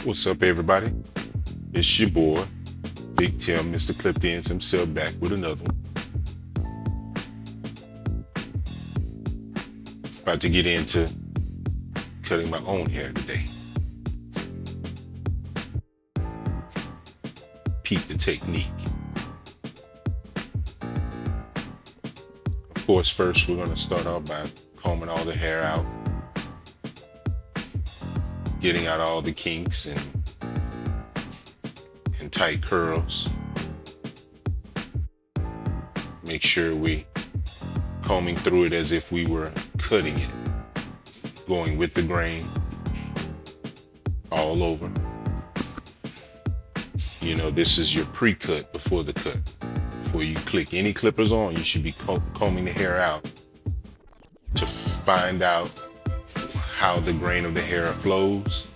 What's up, everybody? It's your boy, Big Tim, Mr. Clip Ends himself, back with another one. About to get into cutting my own hair today. Peep the technique. Of course, first we're going to start off by combing all the hair out, getting out all the kinks and tight curls. Make sure we combing through it as if we were cutting it, going with the grain all over. You know, this is your pre-cut before the cut. Before you click any clippers on, you should be combing the hair out to find out how the grain of the hair flows,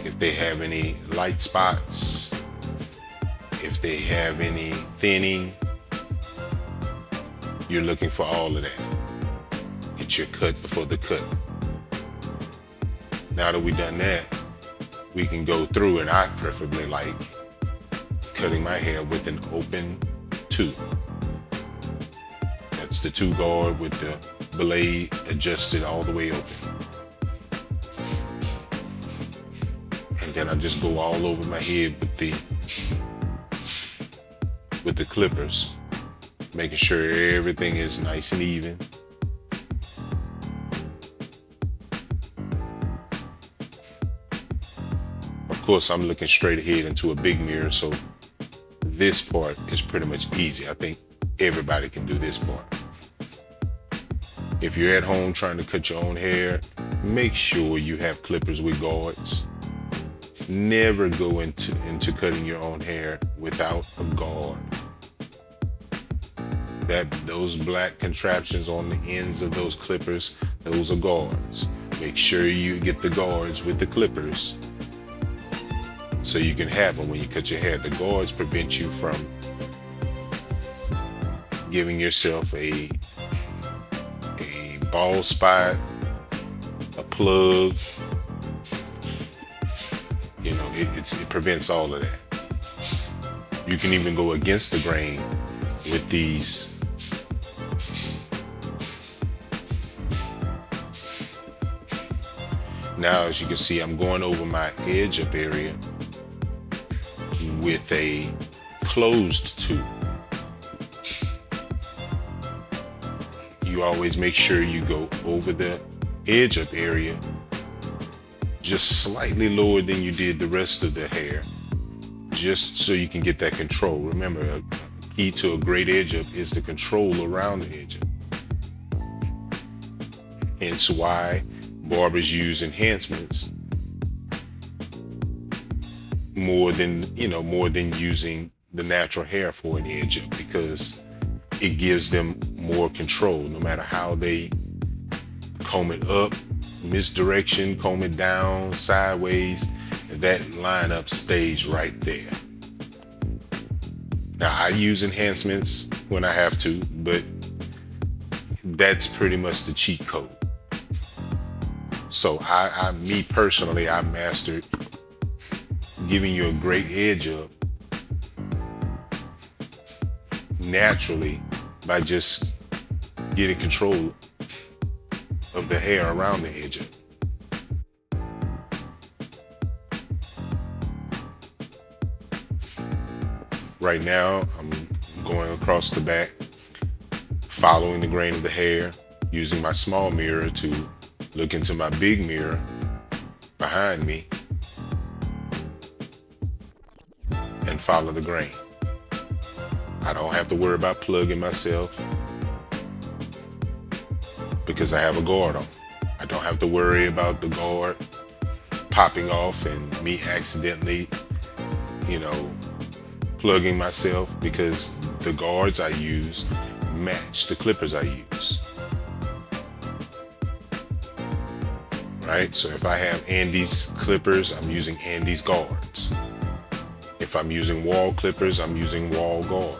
if they have any light spots, if they have any thinning. You're looking for all of that. Get your cut before the cut. Now that we've done that, we can go through, and I preferably like cutting my hair with an open two. That's the two guard with the blade adjusted all the way open. And then I just go all over my head with the clippers, making sure everything is nice and even. Of course, I'm looking straight ahead into a big mirror, so this part is pretty much easy. I think everybody can do this part. If you're at home trying to cut your own hair, make sure you have clippers with guards. Never go into cutting your own hair without a guard. Those black contraptions on the ends of those clippers, those are guards. Make sure you get the guards with the clippers so you can have them when you cut your hair. The guards prevent you from giving yourself a bald spot, a plug. You know, it prevents all of that. You can even go against the grain with these. Now, as you can see, I'm going over my edge up area with a closed tube. You always make sure you go over the edge up area just slightly lower than you did the rest of the hair, just so you can get that control. Remember, a key to a great edge up is the control around the edge up. Hence why barbers use enhancements more than using the natural hair for an edge up, because it gives them more control. No matter how they comb it up, misdirection, comb it down, sideways, that lineup stays right there. Now, I use enhancements when I have to, but that's pretty much the cheat code. So me personally, I mastered giving you a great edge up naturally by just getting control of the hair around the edge up. Right now, I'm going across the back, following the grain of the hair, using my small mirror to look into my big mirror behind me and follow the grain. I don't have to worry about plugging myself because I have a guard on. I don't have to worry about the guard popping off and me accidentally, plugging myself, because the guards I use match the clippers I use. Right? So if I have Andy's clippers, I'm using Andy's guards. If I'm using wall clippers, I'm using wall guards.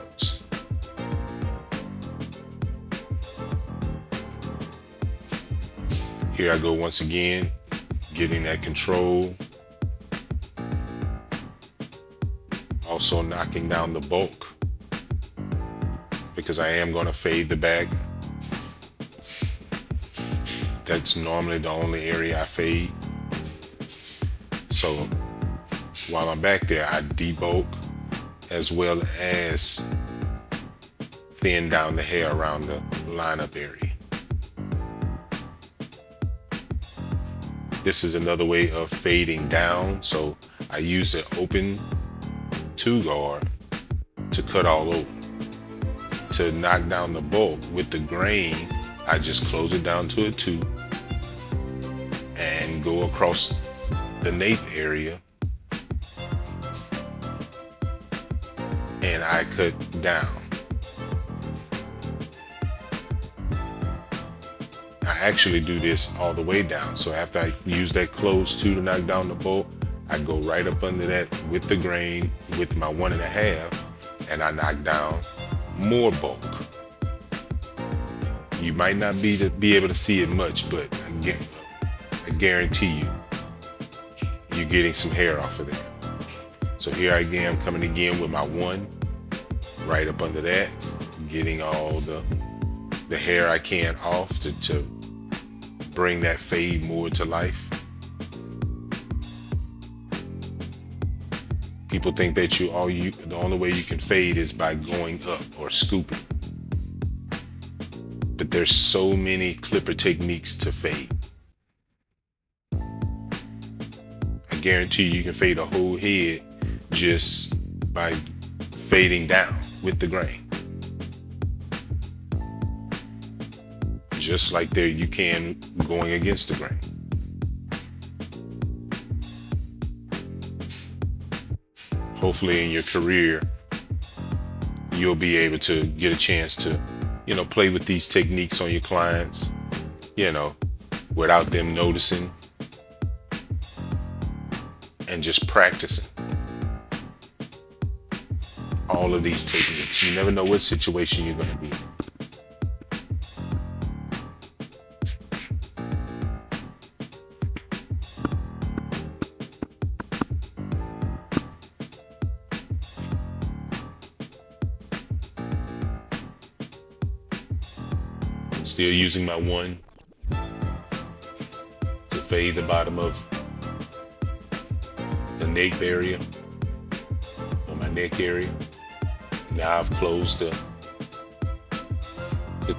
Here I go once again, getting that control also knocking down the bulk because I am going to fade the back. That's normally the only area I fade. So while I'm back there, I debulk as well as thin down the hair around the lineup area. This is another way of fading down. So I use an open 2-guard to cut all over. To knock down the bulk with the grain, I just close it down to a 2 and go across the nape area and I cut down. I actually do this all the way down. So after I use that closed 2 to knock down the bulk, I go right up under that with the grain with my 1.5 and I knock down more bulk. You might not be able to see it much, but again, I guarantee you, you're getting some hair off of that. So here I am coming again with my 1, right up under that, getting all the hair I can off to bring that fade more to life. People think that the only way you can fade is by going up or scooping. But there's so many clipper techniques to fade. I guarantee you can fade a whole head just by fading down with the grain. Just like there you can going against the grain. Hopefully in your career, you'll be able to get a chance to, play with these techniques on your clients, without them noticing and just practicing all of these techniques. You never know what situation you're going to be in. Still using my 1 to fade the bottom of the nape area or my neck area. Now I've closed the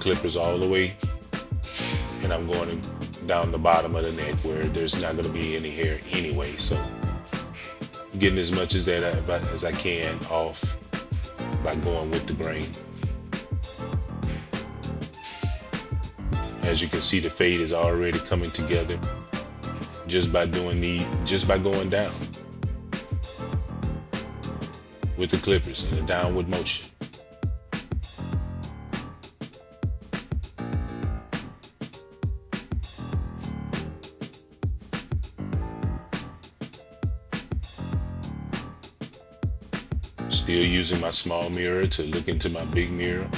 clippers all the way and I'm going down the bottom of the neck where there's not going to be any hair anyway. So I'm getting as much as that as I can off by going with the grain. As you can see, the fade is already coming together just by going down with the clippers in a downward motion. Still using my small mirror to look into my big mirror.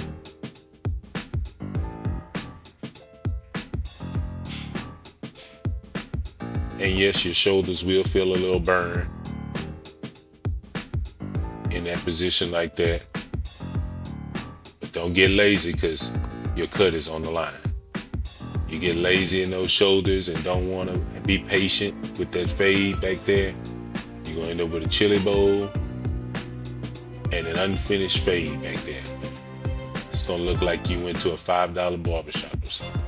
And yes, your shoulders will feel a little burn in that position like that. But don't get lazy because your cut is on the line. You get lazy in those shoulders and don't want to be patient with that fade back there, you're going to end up with a chili bowl and an unfinished fade back there. It's going to look like you went to a $5 barbershop or something.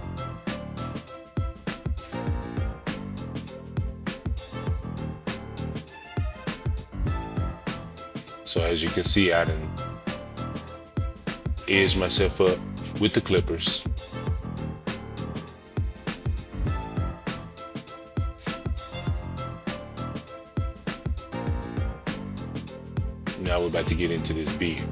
So as you can see, I done edged myself up with the clippers. Now we're about to get into this beard.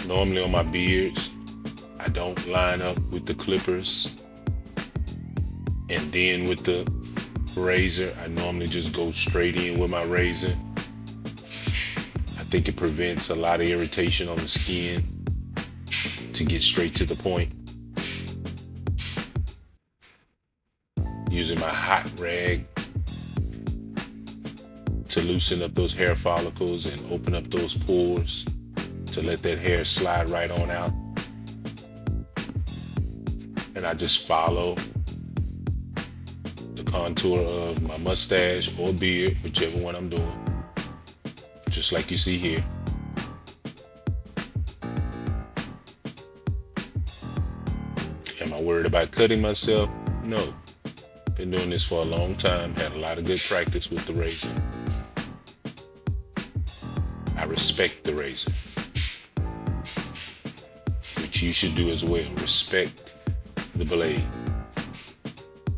Normally on my beards, I don't line up with the clippers and then with the razor. I normally just go straight in with my razor. I think it prevents a lot of irritation on the skin to get straight to the point. using my hot rag to loosen up those hair follicles and open up those pores to let that hair slide right on out. And I just follow the contour of my mustache or beard, whichever one I'm doing, just like you see here. Am I worried about cutting myself? No. Been doing this for a long time, had a lot of good practice with the razor. I respect the razor, which you should do as well. Respect the blade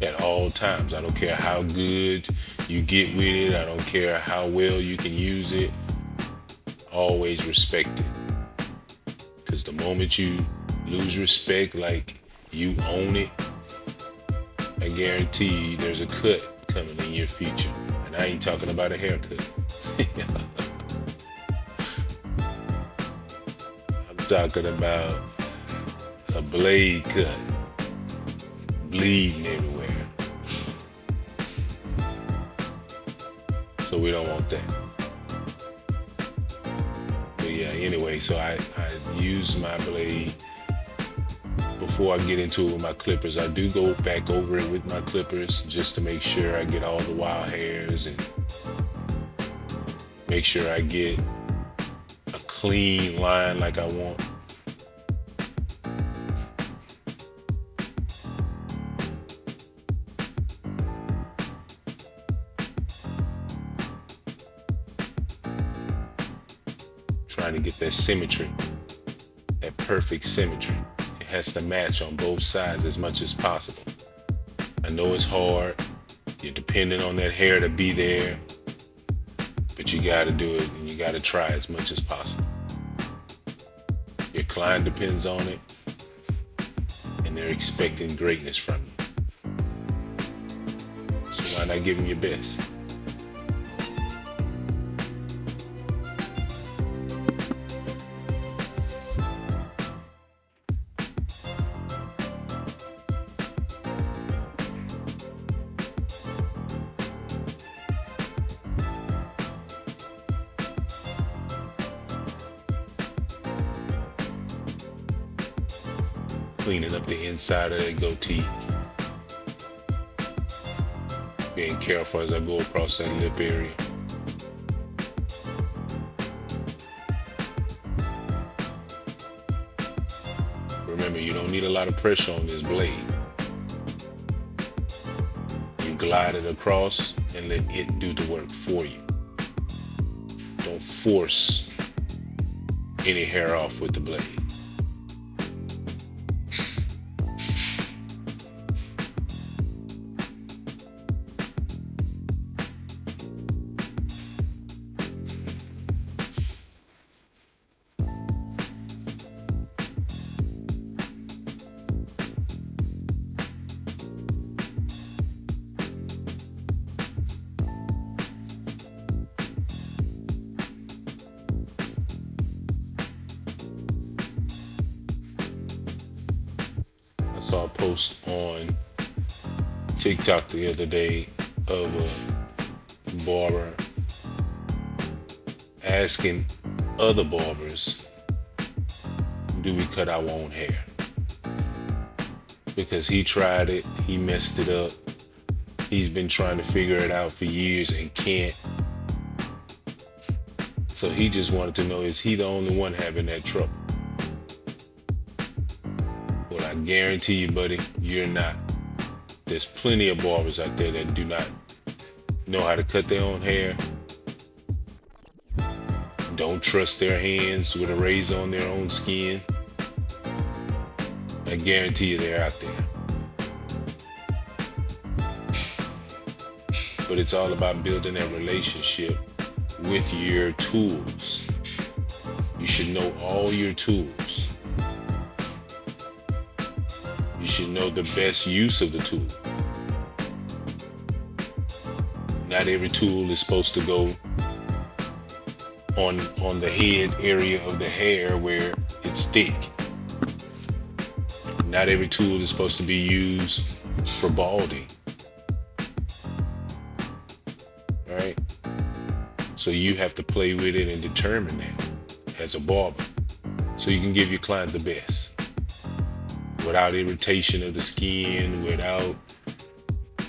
at all times. I don't care how good you get with it. I don't care how well you can use it. Always respect it. Because the moment you lose respect, like you own it, I guarantee there's a cut coming in your future. And I ain't talking about a haircut. I'm talking about a blade cut, bleeding everywhere. So we don't want that. But yeah, anyway, so I use my blade. Before I get into it with my clippers, I do go back over it with my clippers just to make sure I get all the wild hairs and make sure I get a clean line like I want. Trying to get that symmetry, that perfect symmetry. It has to match on both sides as much as possible. I know it's hard. You're dependent on that hair to be there, but you gotta do it and you gotta try as much as possible. Your client depends on it and they're expecting greatness from you. So why not give them your best? Cleaning up the inside of that goatee. Being careful as I go across that lip area. Remember, you don't need a lot of pressure on this blade. You glide it across and let it do the work for you. Don't force any hair off with the blade. I saw a post on TikTok the other day of a barber asking other barbers, do we cut our own hair? Because he tried it, he messed it up. He's been trying to figure it out for years and can't. So he just wanted to know, is he the only one having that trouble? Well, I guarantee you, buddy, you're not. There's plenty of barbers out there that do not know how to cut their own hair. Don't trust their hands with a razor on their own skin. I guarantee you they're out there. But it's all about building that relationship with your tools. You should know all your tools. You should know the best use of the tool. Not every tool is supposed to go on the head area of the hair where it's thick. Not every tool is supposed to be used for balding. So you have to play with it and determine that as a barber. So you can give your client the best without irritation of the skin, without,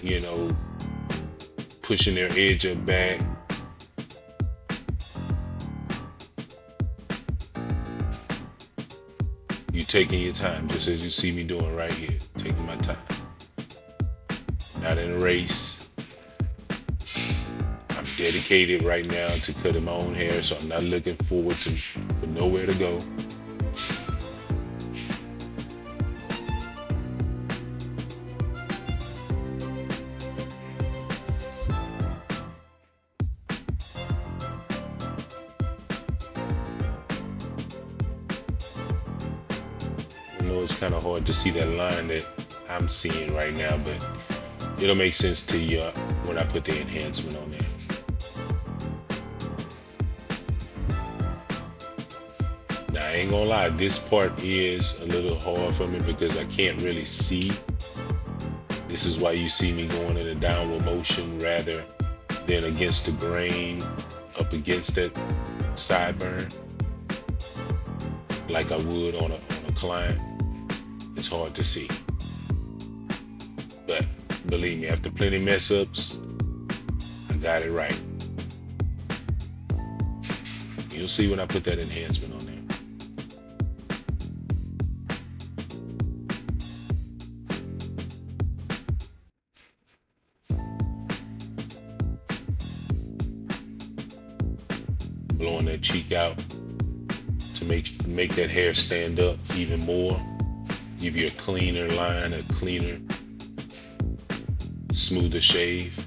you know, pushing their edge up back. You taking your time, just as you see me doing right here, taking my time. Not in a race. I'm dedicated right now to cutting my own hair, so I'm not looking forward to for nowhere to go. I know it's kind of hard to see that line that I'm seeing right now, but it'll make sense to you when I put the enhancement on there. Now, I ain't gonna lie, this part is a little hard for me because I can't really see. This is why you see me going in a downward motion rather than against the grain, up against that sideburn, like I would on a client. It's hard to see. But believe me, after plenty mess ups, I got it right. You'll see when I put that enhancement on there. Blowing that cheek out to make that hair stand up even more. Give you a cleaner line, a cleaner, smoother shave.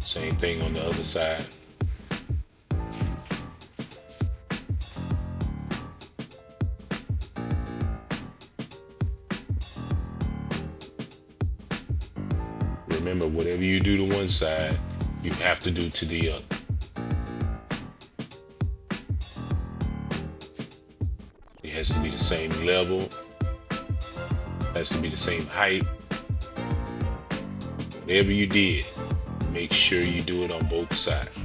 Same thing on the other side. Remember, whatever you do to one side, you have to do to the other. It has to be the same level, has to be the same height. Whatever you did, make sure you do it on both sides.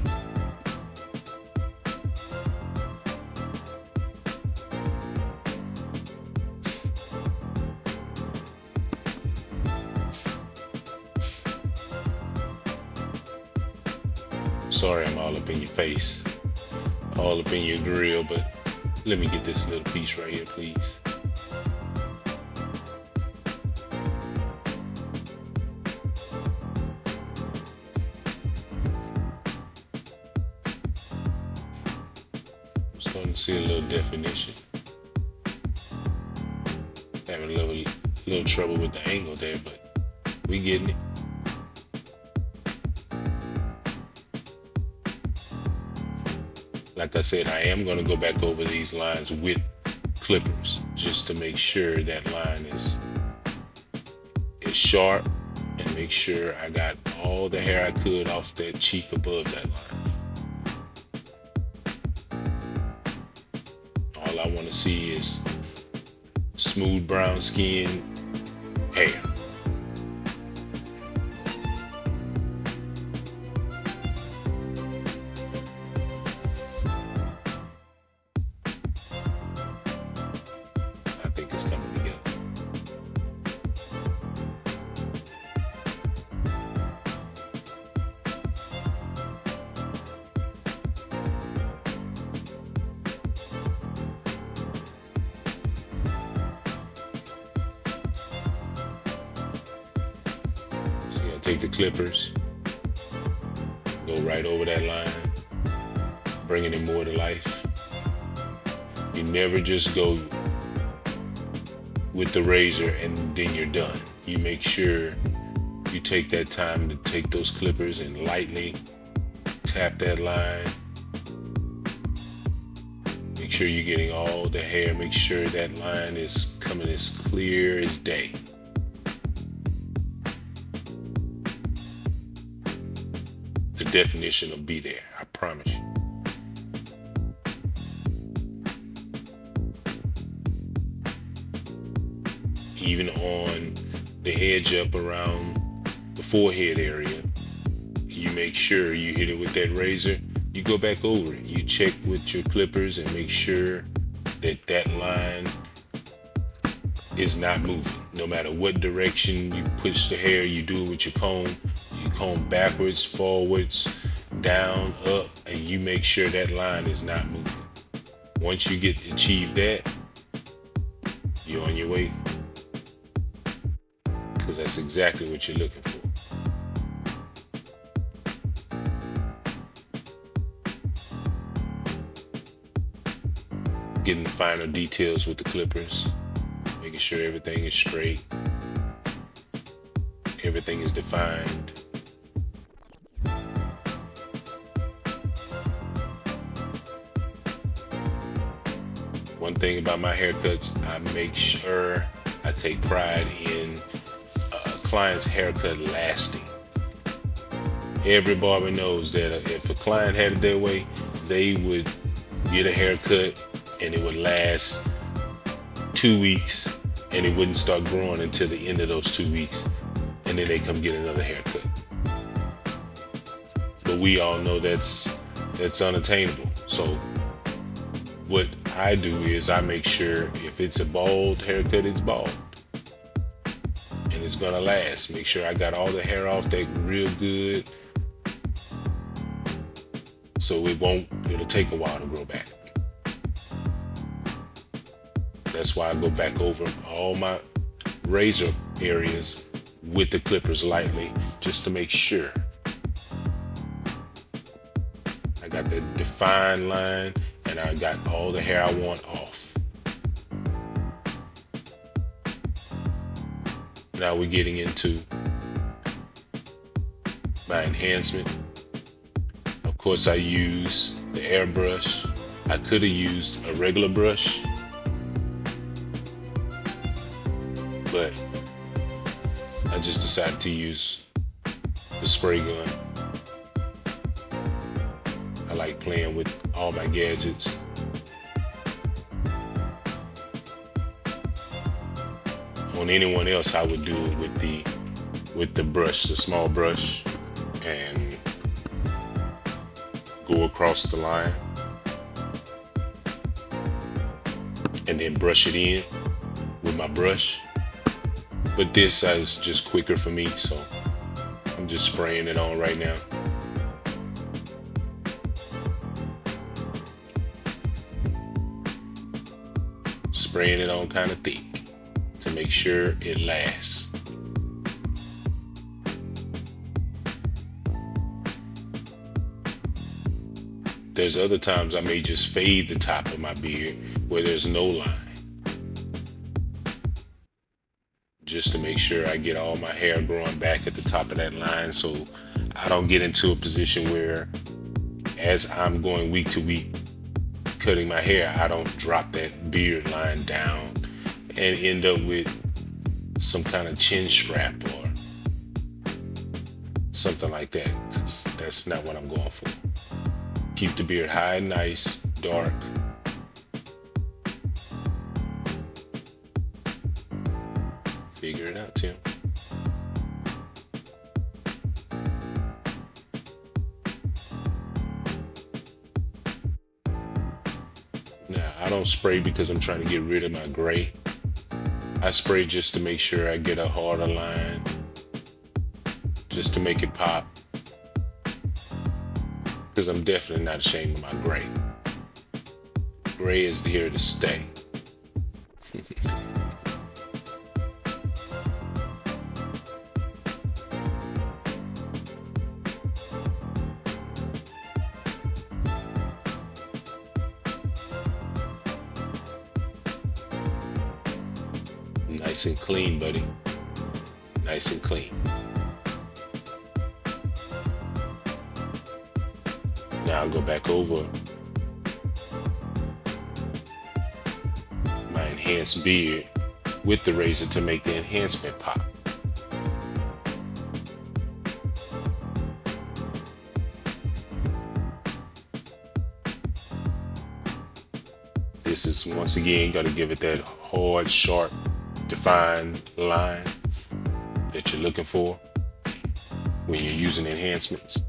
Sorry I'm all up in your face, all up in your grill, but let me get this little piece right here, please. I'm starting to see a little definition. Having a little trouble with the angle there, but we getting it. Like I said, I am going to go back over these lines with clippers just to make sure that line is sharp and make sure I got all the hair I could off that cheek above that line. All I want to see is smooth brown skin hair. I think it's coming together. See, I take the clippers, go right over that line, bringing it more to life. You never just go with the razor and then you're done. You make sure you take that time to take those clippers and lightly tap that line. Make sure you're getting all the hair. Make sure that line is coming as clear as day. definition will be there. I promise you. Even on the edge up around the forehead area, you make sure you hit it with that razor. You go back over it. You check with your clippers and make sure that that line is not moving. No matter what direction you push the hair, you do it with your comb. You comb backwards, forwards, down, up, and you make sure that line is not moving. Once you achieve that, you're on your way. Because that's exactly what you're looking for. Getting the finer details with the clippers, making sure everything is straight, everything is defined. One thing about my haircuts, I make sure I take pride in a client's haircut lasting. Every barber knows that if a client had it their way, they would get a haircut and it would last 2 weeks and it wouldn't start growing until the end of those 2 weeks, and then they come get another haircut. But we all know that's unattainable. So what I do is I make sure if it's a bald haircut, it's bald. And it's gonna last. Make sure I got all the hair off that real good. So it'll take a while to grow back. That's why I go back over all my razor areas with the clippers lightly, just to make sure I got the defined line and I got all the hair I want off. Now we're getting into my enhancement. Of course, I use the airbrush. I could have used a regular brush, but I just decided to use the spray gun. I like playing with all my gadgets. On anyone else, I would do it with the brush, the small brush, and go across the line and then brush it in with my brush. But this is just quicker for me, so I'm just spraying it on right now. Spraying it on kind of thick to make sure it lasts. There's other times I may just fade the top of my beard where there's no line, just to make sure I get all my hair growing back at the top of that line, so I don't get into a position where, as I'm going week to week cutting my hair, I don't drop that beard line down and end up with some kind of chin strap or something like that. That's not what I'm going for. Keep the beard high and nice, dark. Figure it out, Tim. Now, I don't spray because I'm trying to get rid of my gray. I spray just to make sure I get a harder line, just to make it pop. Because I'm definitely not ashamed of my gray. Gray is here to stay. Nice and clean, buddy. Nice and clean. Now I'll go back over my enhanced beard with the razor to make the enhancement pop. this is, once again, got to give it that hard, sharp, defined line that you're looking for when you're using enhancements.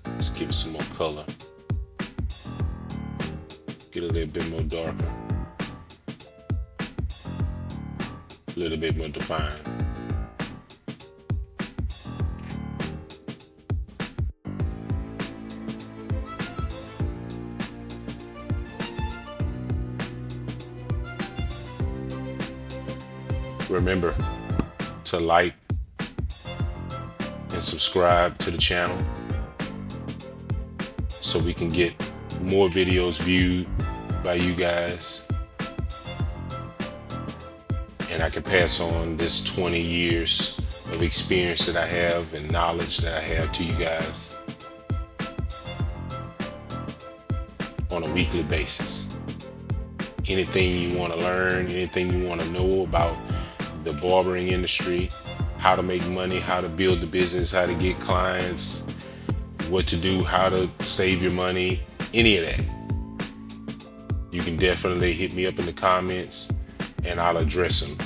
Let's give it some more color. Get a little bit more darker. A little bit more defined. Remember to like and subscribe to the channel so we can get more videos viewed by you guys, and I can pass on this 20 years of experience that I have and knowledge that I have to you guys on a weekly basis. Anything you want to learn, anything you want to know about the barbering industry, how to make money, how to build the business, how to get clients, what to do, how to save your money, any of that, you can definitely hit me up in the comments and I'll address them,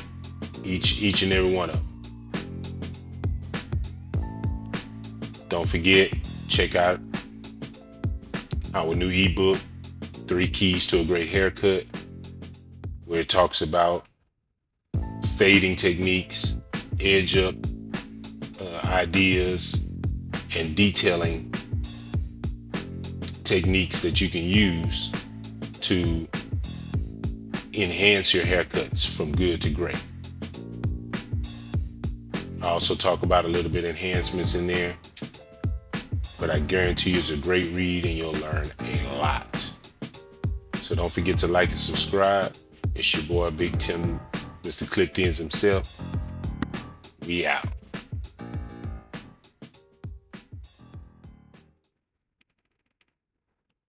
each and every one of them. Don't forget, check out our new ebook, 3 Keys to a Great Haircut, where it talks about fading techniques, edge up ideas, and detailing techniques that you can use to enhance your haircuts from good to great. I also talk about a little bit of enhancements in there, but I guarantee you it's a great read and you'll learn a lot. So don't forget to like and subscribe. It's your boy Big Tim, Mr. Clipped Ends himself. We out.